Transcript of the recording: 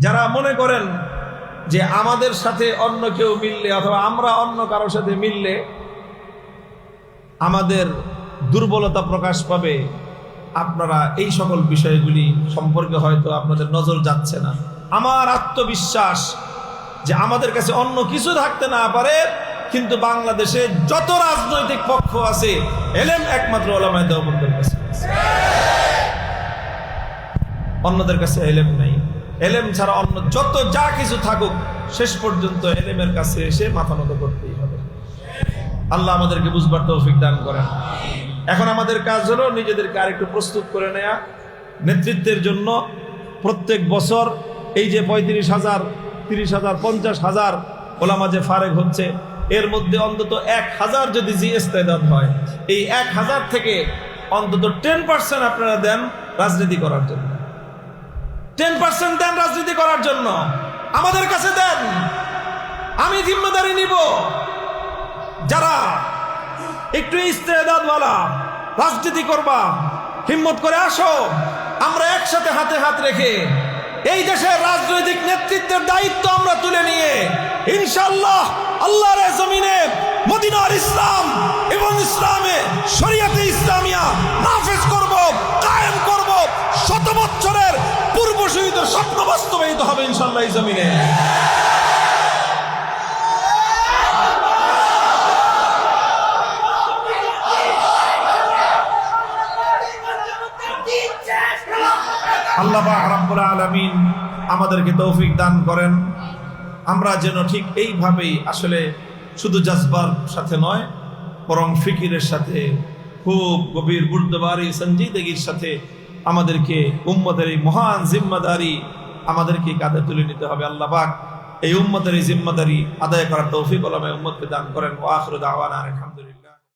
যারা মনে করেন যে আমাদের সাথে অন্য কেউ মিললে অথবা আমরা অন্য কারোর সাথে মিললে আমাদের দুর্বলতা প্রকাশ পাবে, আপনারা এই সকল বিষয়গুলি সম্পর্কে হয়তো আপনাদের নজর যাচ্ছে না। আমার আত্মবিশ্বাস যে আমাদের কাছে অন্য কিছু থাকতে না পারে, কিন্তু বাংলাদেশে যত রাজনৈতিক পক্ষ আছে এলেম একমাত্র উলামায়ে দেওবন্দের কাছে, অন্যদের কাছে এলেম নাই। এলেম ছাড়া অন্য যত যা কিছু থাকুক শেষ পর্যন্ত এলেমের কাছে এসে মাথা নত করতেই হবে। আল্লাহ আমাদেরকে বুঝবার তৌফিক দান করেন। এখন আমাদের কাজ হলো নিজেদেরকে আরেকটু প্রস্তুত করে নেয়া নেতৃত্বের জন্য। প্রত্যেক বছর এই যে 35,000, 30,000, 50,000 ওলামা যে ফারেক হচ্ছে, এর মধ্যে অন্তত 1,000 যদি ইস্তেদাদ হয়, এই 1,000 থেকে অন্তত 10% আপনারা দেন রাজনীতি করার জন্য। 10% দেন রাজনীতি করার জন্য, আমাদের কাছে দেন, আমি জিম্মেদারি নিব। যারা একটু ইস্তেদাদওয়ালা রাজনীতি করবা, হিম্মত করে আসো, আমরা একসাথে হাতে হাত রেখে এই দেশের রাজনৈতিক নেতৃত্বের দায়িত্ব আমরা তুলে নিয়ে ইনশাআল্লাহ আল্লাহর জমিনে মদিনার ইসলাম এবং ইসলামে শরীয়তে ইসলামিয়া নাফেজ করব, কায়েম করব। 100 বছরের পূর্বসূরীদের স্বপ্ন বাস্তবায়িত হবে ইনশাআল্লাহ এই জমিনে। আল্লাহ পাক রব্বুল আলামিন আমাদেরকে তৌফিক দান করেন, আমরা যেন ঠিক এইভাবেই আসলে শুধু জজবার সাথে নয়, বরং ফিকিরের সাথে খুব গভীর বুর্দবারি সঞ্জিদগির সাথে আমাদেরকে উম্মতের এই মহান জিম্মাদারি আমাদেরকে কাঁধে তুলে নিতে হবে। আল্লাহ পাক এই উম্মতের এই জিম্মাদারি আদায় করার তৌফিক উম্মতকে দান করেন। ওয়া আখিরু দাওয়ানা আলহামদুলিল্লাহ।